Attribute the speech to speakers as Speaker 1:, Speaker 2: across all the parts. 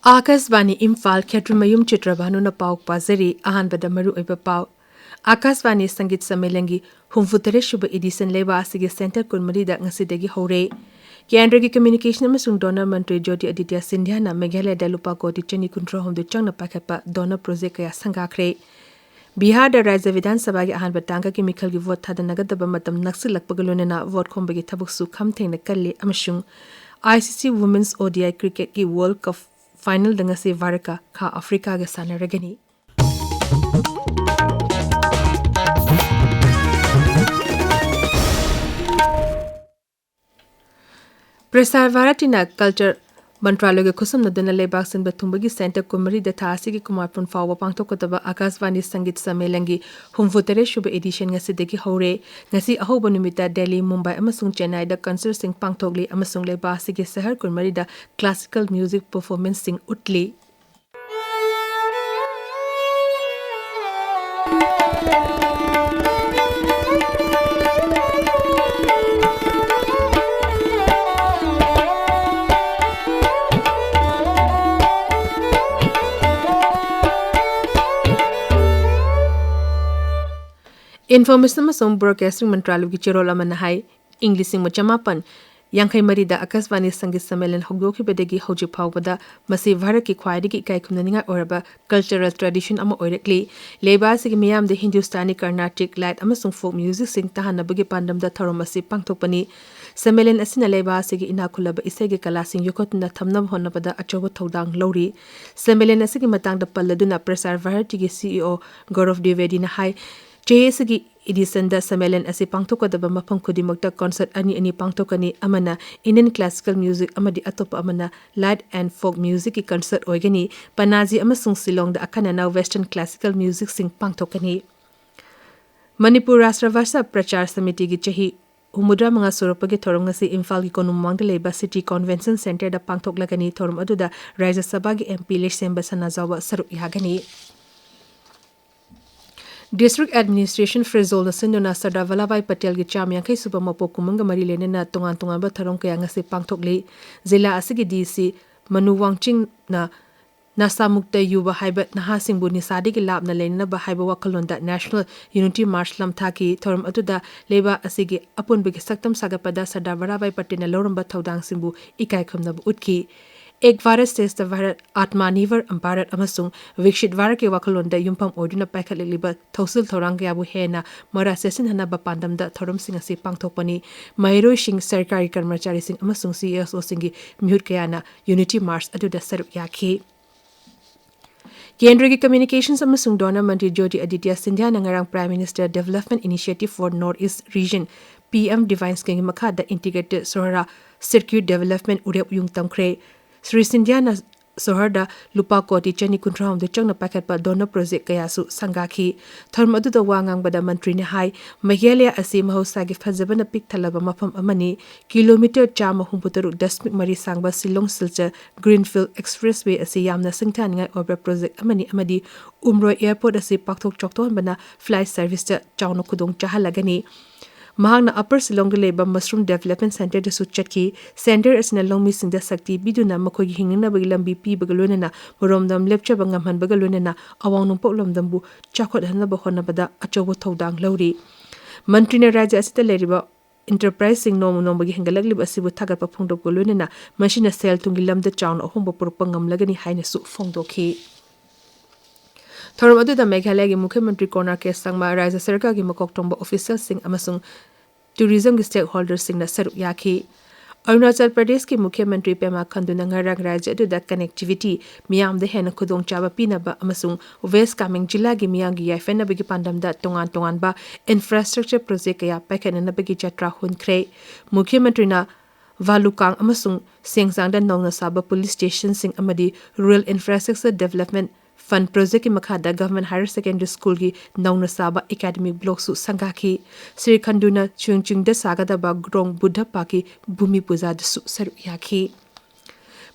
Speaker 1: Akasvani Imphal Kshetrimayum Chitrabhanu na pau pazari ahanbada maru oiba pau. Akasvani Sangit Samelangi humfutere shuba edition leba asigi center kunmarida ngasidagi hore. Kendra Communication amasung Donor Mantri Jyoti Aditya Sindhya na Meghalaya da lupa koti chani kuntra hom du changna pakapa Donor project kaya sangakre. Bihar da Rajya Vidhan Sabha gi ahanba tangka ki mikhal gi vote thada nagadaba matam naksilak pagalonena vote khombagi thabuk su khamthengna kalle amasung ICC Women's ODI Cricket ki World Cup Final dangase varaka kha Africa ga sanaragani. Prasar Bharatina Culture Mantraloga Kusum Nadana Lebak and Batumbagi Center Kumari the Tasiki Kumarpun Fawa Pantokotaba Akasvani Sangit Samelangi Humfutere Shuba Edition Ngasideki Hore Nasi Ahobanumita Delhi Mumbai Amasung Chennai the concert sing Pantogli Amasung Lebasiki Sahar Kumari the classical music performance sing Utli. Information amasung broadcasting mantralo gi chirol amana hai English sing machamapan Yankai Marida Akasvani Sangit Samelan Hogdoki Bedegi Hoji Pawada Masi Varaki Kwaidiki Kai Kumnaninga Oraba cultural tradition ama oirekli Leba Sigimiam the Hindustani Carnatic light amasung folk music sing tahana bugi pandam da tharomasi pangtokpani Samelan asina leba sigi inakulaba isegi kala sing yokotna thamnam honabada achobo thodang lori Samelan asigi matang da palladuna Prasar Bharati gi CEO Gaurav Dwivedi na hai JSG edition da Samelan asi pangtokadaba mafam khudimakta concert ani pangtokani amana Indian classical music amadi atopa amana light and folk music ki concert oigani Panaji amasung Silong da akana na western classical music sing pangtokani Manipur Rashtravarsa Prachar Samiti gi chahi Umudra mga suropagi thorom ngasi Imphal gi konumang da leba city convention center da pangtoklagani thorom aduda Rajya Sabha gi MP Semba Sanazawa saruk yagani District Administration Frezol na Sindona Sardar Vallabhbhai Patel gi chamyang kai suba mapo kumanga mari lene na tongan ba tharong kaya ngase pangthokli zila asigi DC Manu Wangching na Nasamukta Yuba Haibat Naha Singbu Nisadi gi lab na lene na ba haiba wakalonda National Unity March lam thaki thoram atuda leba asigi apun bigi saktam sagapada Sardar Vallabhbhai Patel na loramba thodang singbu ikai khomna utki Ek Bharat Shrestha Bharat Atmanirbhar Bharat amasung Vikshit Bharat ke wakalonda yumpam oduna paikhaliliba thosil thorang yabu hena mara sesin hana ba pandamda thorom sing asi pangthokpani Mahiroi Singh Sarkari Karmachari Singh amasung CSO singi mute kayana Unity March aduda saruk yakhi Kendra Communications amasung Donor Mantri Jyoti Aditya Sindhya nangarang Prime Minister Development Initiative for North East Region PM Divine Sking Makada Integrated Sohara Circuit Development Urep Yung Tamkre Sri Sindhya na Soharda lupa koti chani kuntrahom de changna paket pa Donor project kaya su sangakhi tharm adu da wangang bada mantri ne hai Meghalaya asi mahausa gi phajabana pik thalaba mafam amani kilometer chama humputaru 10 mari sangba Silong Silchar Greenfield Expressway asi yamna singthaninga over project amadi Umroi Airport asi pakthok chokton bana flight service cha chawno khudong chahalagani Mahangna Upper Silong leba Mushroom Development Center de Suchatki Center asina longmi singda sakti biduna makhoi hingna bagilambi pi bagalonena moromdam lepcha bangamhan bagalonena awang poklomdambu chakhot hanna bahona bada achobo thodang lori Mantri na Rajya asita leriba enterprise sing nom bagi hingalaglib asibu thagat pa phongdok golonena machine sel tungi lamda chawn ahombo purpangam lagani haina su phongdokhi Thorom aduda Meghalaya gi Mukhyamantri Corner ke sangma Rajya Sarkar gi makok tongba official sing amasung tourism gi stakeholders sing na saruk yakhi Arunachal Pradesh ki Mukhyamantri Pema Khandu na ngarang rajya aduda connectivity miyam de hena khudong chaba pinaba amasung west coming jilla gi miyam gi yafen na bigi pandam da tongan ba infrastructure project ya pakan na bigi chatra hunkre Mukhyamantri na Valukang amasung Sengsang da nongna saba police station sing amadi rural infrastructure development Fund project ki makhada Government Higher Secondary School ki nauna saba academic block su sangakhi Sri Khanduna chungchung da sagada ba grong Buddha paki bhumi puja su saru yakhi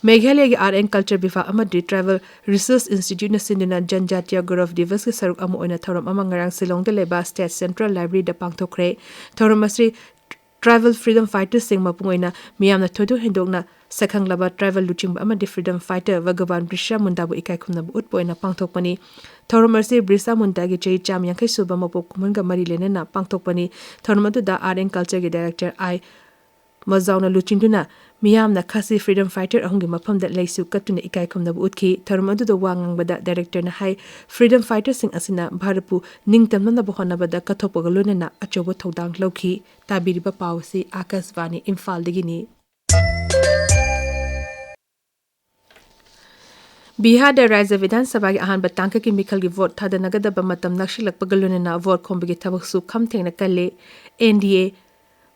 Speaker 1: Meghalaya ki Art and Culture Bifa amadi Travel Research Institute na sinduna Janjatiya Gaurav Divas ki saruk amu oina thoram amangarang Silong da leba State Central Library da pangthokre thoram asri Travel Freedom Fighters sing mapungoina miyamna thodu hindokna Sakhanglaba Tribal Luching Amadi Freedom Fighter Vagavan Brisha Mundabu Ikai Kumnabu Utpoina Pangtokpani Thoromersi Brisa Mundagi Chai Cham Yankai Suba Mapok Kumunga Mari Lenena Pangtokpani Thormatuda Art and Culture Director I Mazauna Luchinduna Miyamna Khasi Freedom Fighter ahungi mafam da laisu katuna ikai kumnabu utki Thormadu da wangang bada director na hai Freedom Fighter sing asina Bharapu ningtamna bohona bada kathopagaluna na achobo thodang lauki tabiriba pawsi Akasvani Imphal digini Bihar da Rajya Vidhan Sabha ki ahan batanka ki mikhal ki vote thada nagada ba matam nakshilak pagaluna na vote khombagi thabak su kham thengna kalle NDA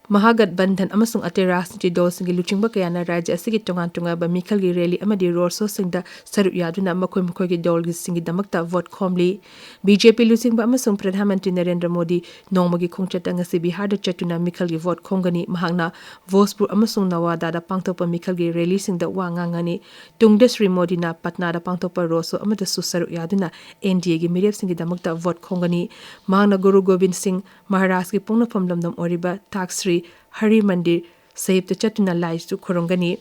Speaker 1: Mahagat Bandhan amasung ate Rajniti dol singi luchingba kayana rajya asigi tonga ba mikhal gi rally amadi road show singda saru yaduna makhoi gi dol gi singi damakta vote khomli BJP luchingba amasung Pradhan Mantri Narendra Modi nongmagi khongchat angasi Bihar da chatuna mikhal gi vote khongani mahangna Vospur amasung Nawada da pangtokpa mikhal gi rally singda wangangani tungda Sri Modi na Patna da pangtokpa road show amada su saru yaduna NDA gi mirep singi damakta vote khongani mahangna Guru Gobind Singh Maharaj ki pungnafam lamdam oriba Taksri Hari Mandir Sahib the Chatuna Lais to Korongani.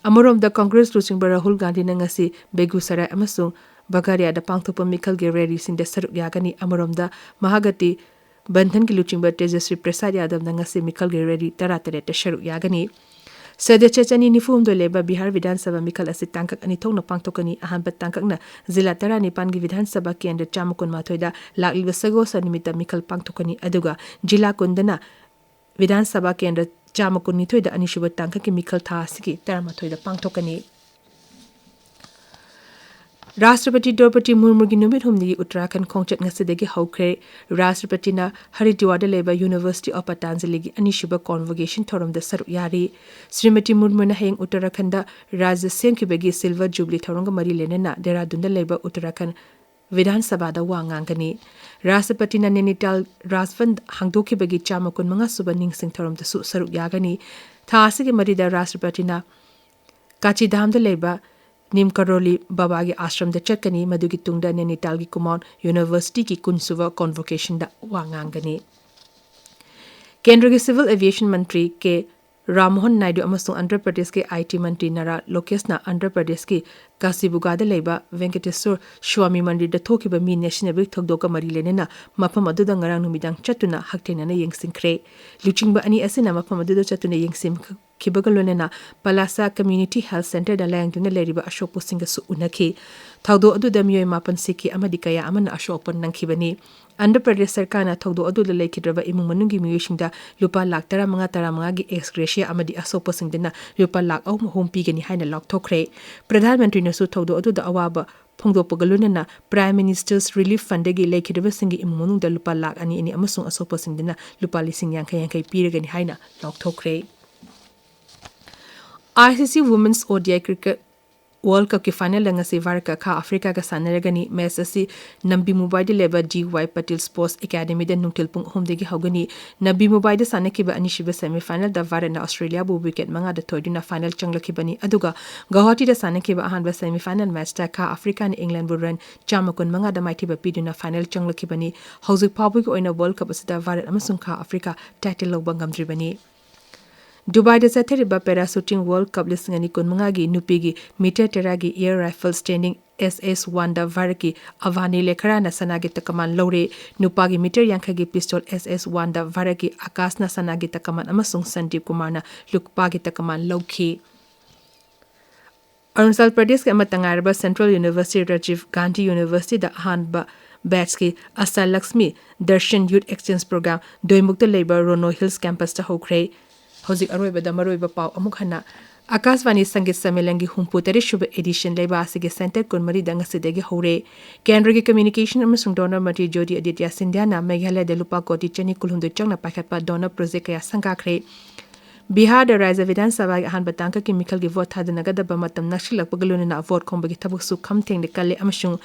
Speaker 1: Amorom the Congress losing Rahul Gandhi Nangasi, Begusara Amasung, Bagaria the Pangtopa Mikal Gereris in the Saruk Yagani, Amorom the Mahagati, Bantan Giluching but Tejasri Prasad Yadav Nangasi Mikal Gereri, Taratare, the Sharuk Yagani. Sada Chachani Nifum the Leba Bihar Vidhan Sabha Mikal Asit Tankak and Itong Pangtokani, Ahan Batankakna, Zilatara Nipangi Vidhan Sabaki and the Chamakun Matoida, Lak Ilvasago Sanimita Mikal Pangtokani Aduga, Jila Kundana. Vidhan Sabha Kendra Chamakuni Toida Anishuba Tanka ki Mikhal Thasiki Taramatoida Pangtokani Rashtrapati Draupadi Murmu gi numit humni Uttarakhand khongchat ngasidagi haukre Rashtrapati na Haridwar leba University of Patanjali gi Anishuba convocation thorum da saru yari Srimati Murmu na heng Uttarakhand da Rajya Senkibagi Silver Jubilee thorum ga mari lenena Dehradun da leba Uttarakhand Vidhan Sabha da wangangani Rashtrapati na Nainital Rajvan hangdoki bagi chamakun mga suba ningsing thorum da su saruk yagani thasigi marida Rashtrapati na Kachidham da leba Nimkaroli Babagi Ashram da chatkani madugi tungda Nainital gi Kumon University ki kunsuva convocation da wangangani Kendra ki Civil Aviation Mantri ke Rammohan Naidu amasung Andhra Pradesh ke IT Mantri Nara Lokesh na Andhra Pradesh ki Kasibugada leba Venkateswar Swami Mandir da thokiba mi national week thokdoka mari lenena mafam aduda ngarang numidang chatuna haktena na yengsingkre luchingba ani asina mafam aduda chatuna yengsim kibagalonena Palasa Community Health Center da layangduna leriba Ashok Singa su unaki thawdo aduda miyoy mapan siki amadi kaya amana Ashok pon nangkhibani Andhra Pradesh Sarkar na thawdo aduda laikidraba imung manungi miyoyshingda lupa lakh tara manga gi ex gratia amadi Ashok posingdena lupa lakh au mahum pigani haina lokthokre Pradhan Mantri na su thawdo aduda awaba Pongdopagalunena Prime Minister's Relief Fund gi laikidaba singi imung da lupa lakh ani amasung Ashok posingdena lupa lising yankai piragani haina lokthokre ICC Women's ODI Cricket World Cup ki final langasi Varka kha Africa ka sanaragani match asi Nambi Mumbai de leba GY Patil Sports Academy de nungtilpung homdegi hawgani Nambi Mumbai de sanakiba anishiba semi final da Varana Australia bu wicket manga da thoiduna final changlakibani aduga Guwahati da sanakiba ahanba semi final match ta kha Africa ni England bu run chamakun manga da maithiba piduna final changlakibani hauzik pawbu oina World Cup asida Varat amasung kha Africa title lawba ngamdribani Dubai da Zathariba Parachuting World Cup lisingani kunmangagi nupigi meter teragi air rifle standing SS1 da Varaki Avani Lekhara na sanagi takaman lore nupagi meter yankhagi pistol SS1 da Varaki Akas na sanagi takaman amasung Sandeep Kumar na lukpagi takaman lawki Arunachal Pradesh ke amatangarba Central University Rajiv Gandhi University da Hanba Batch ki Asa Lakshmi Darshan Youth Exchange Program Doimukta Labor Rono Hills Campus ta hokre Hauzik aroiba da maroiba pau amuk hana Akasvani Sangit Sammelangi Humputari Shubha Edition Leba Asige Center Kunmari Dangasidegi Hore Kendra ki Communication amasung donor Mati Jodi Aditya Sindhya na Meghalaya de lupa koti chani kulhundu changna pakhatpa donor project kaya sangakre Bihar da Rajya Vidhan Sabha gi ahan batanka ki mikhal gi vote thadanaga da bamatam nakshilak pagalunina vote khombagi thabuk su kham thengde kalle amasung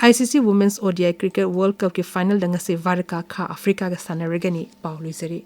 Speaker 1: ICC Women's ODI Cricket World Cup ki final dangase Varka kha Africa ga sanaragani Paulisari